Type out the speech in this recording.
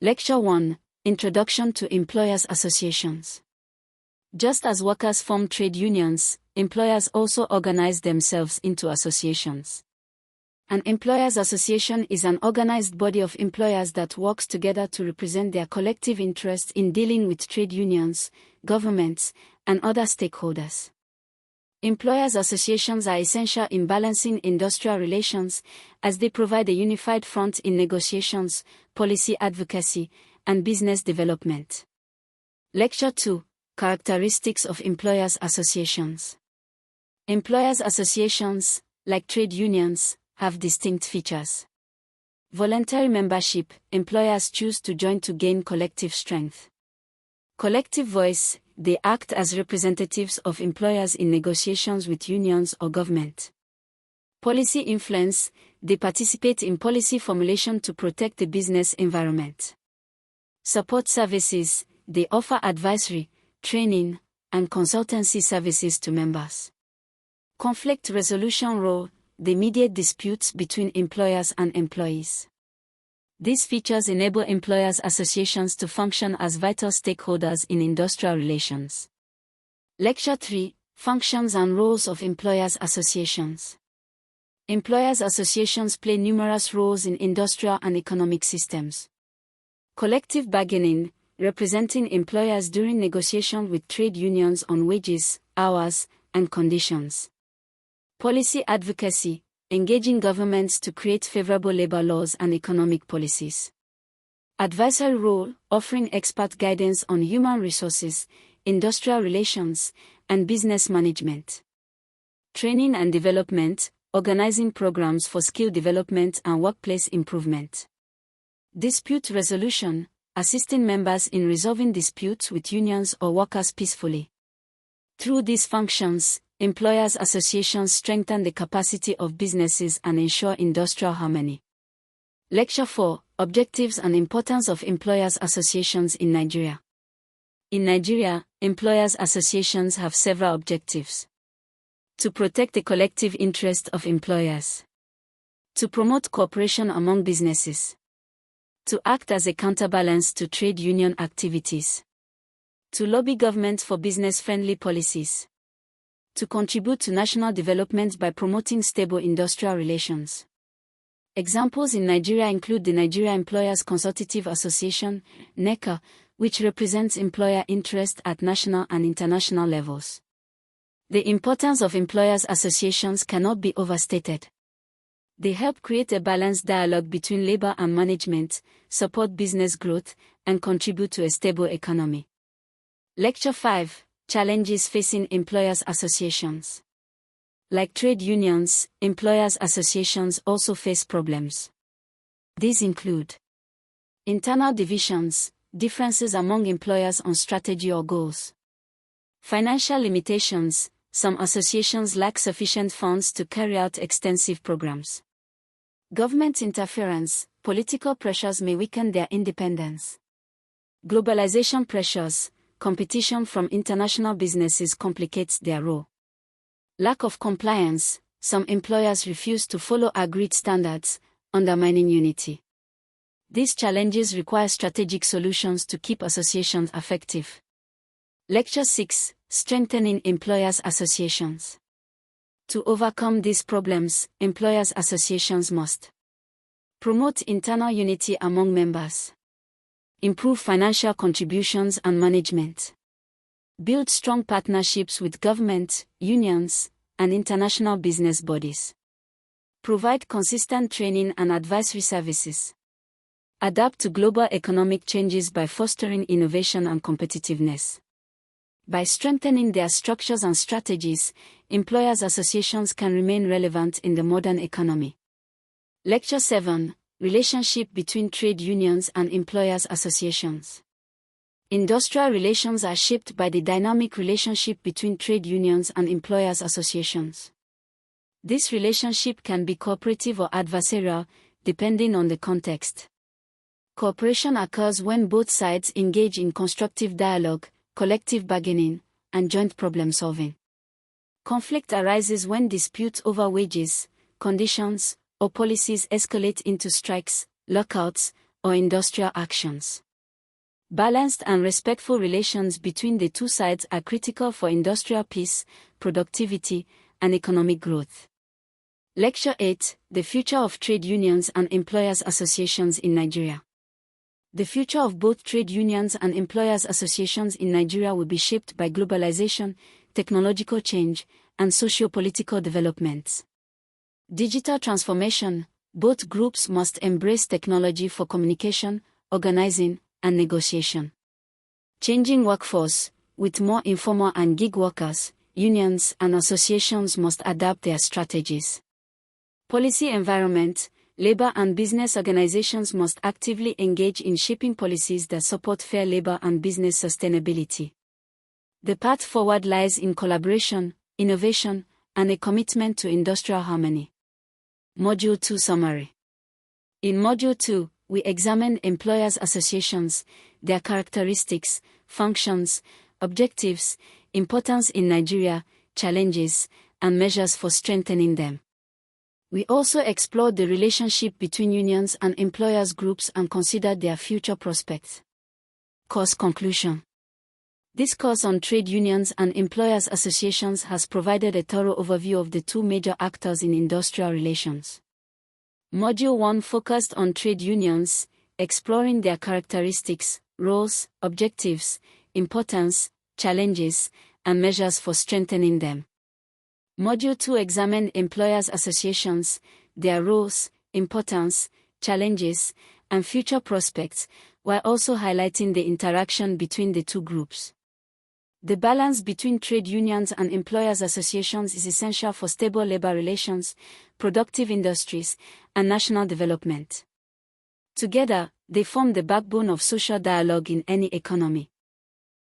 Lecture 1: Introduction to Employers' Associations. Just as workers form trade unions, employers also organize themselves into associations. An employers' association is an organized body of employers that works together to represent their collective interests in dealing with trade unions, governments, and other stakeholders. Employers' associations are essential in balancing industrial relations, as they provide a unified front in negotiations, policy advocacy, and business development. Lecture 2: Characteristics of Employers' Associations. Employers' associations, like trade unions, have distinct features. Voluntary membership: employers choose to join to gain collective strength. Collective voice: they act as representatives of employers in negotiations with unions or government. Policy influence: they participate in policy formulation to protect the business environment. Support services: they offer advisory, training, and consultancy services to members. Conflict resolution role: they mediate disputes between employers and employees. These features enable employers' associations to function as vital stakeholders in industrial relations. Lecture 3: Functions and Roles of Employers' Associations. Employers' associations play numerous roles in industrial and economic systems. Collective bargaining: representing employers during negotiation with trade unions on wages, hours, and conditions. Policy advocacy: engaging governments to create favorable labor laws and economic policies. Advisory role: offering expert guidance on human resources, industrial relations, and business management. Training and development: organizing programs for skill development and workplace improvement. Dispute resolution: assisting members in resolving disputes with unions or workers peacefully. Through these functions, employers' associations strengthen the capacity of businesses and ensure industrial harmony. Lecture 4: Objectives and Importance of Employers' Associations in Nigeria. In Nigeria, employers' associations have several objectives. To protect the collective interest of employers. To promote cooperation among businesses. To act as a counterbalance to trade union activities. To lobby government for business-friendly policies. To contribute to national development by promoting stable industrial relations. Examples in Nigeria include the Nigeria Employers Consultative Association, NECA, which represents employer interest at national and international levels. The importance of employers' associations cannot be overstated. They help create a balanced dialogue between labor and management, support business growth, and contribute to a stable economy. Lecture 5: Challenges facing employers' associations. Like trade unions, employers' associations also face problems. These include internal divisions, differences among employers on strategy or goals. Financial limitations: some associations lack sufficient funds to carry out extensive programs. Government interference: political pressures may weaken their independence. Globalization pressures: competition from international businesses complicates their role. Lack of compliance: some employers refuse to follow agreed standards, undermining unity. These challenges require strategic solutions to keep associations effective. Lecture 6: Strengthening Employers' Associations. To overcome these problems, employers' associations must promote internal unity among members. Improve financial contributions and management. Build strong partnerships with government, unions, and international business bodies. Provide consistent training and advisory services. Adapt to global economic changes by fostering innovation and competitiveness. By strengthening their structures and strategies, employers' associations can remain relevant in the modern economy. Lecture 7: Relationship between trade unions and employers' associations. Industrial relations are shaped by the dynamic relationship between trade unions and employers' associations. This relationship can be cooperative or adversarial, depending on the context. Cooperation occurs when both sides engage in constructive dialogue, collective bargaining, and joint problem-solving. Conflict arises when disputes over wages, conditions, or policies escalate into strikes, lockouts, or industrial actions. Balanced and respectful relations between the two sides are critical for industrial peace, productivity, and economic growth. Lecture 8: The Future of Trade Unions and Employers Associations in Nigeria. The future of both trade unions and employers associations in Nigeria will be shaped by globalization, technological change, and socio-political developments. Digital transformation: both groups must embrace technology for communication, organizing, and negotiation. Changing workforce: with more informal and gig workers, unions and associations must adapt their strategies. Policy environment: labor and business organizations must actively engage in shaping policies that support fair labor and business sustainability. The path forward lies in collaboration, innovation, and a commitment to industrial harmony. Module 2 Summary. In Module 2, we examine employers' associations, their characteristics, functions, objectives, importance in Nigeria, challenges, and measures for strengthening them. We also explored the relationship between unions and employers groups and considered their future prospects. Course conclusion. This course on trade unions and employers associations has provided a thorough overview of the two major actors in industrial relations. Module 1 focused on trade unions, exploring their characteristics, roles, objectives, importance, challenges, and measures for strengthening them. Module 2 examined employers' associations, their roles, importance, challenges, and future prospects, while also highlighting the interaction between the two groups. The balance between trade unions and employers' associations is essential for stable labor relations, productive industries, and national development. Together, they form the backbone of social dialogue in any economy.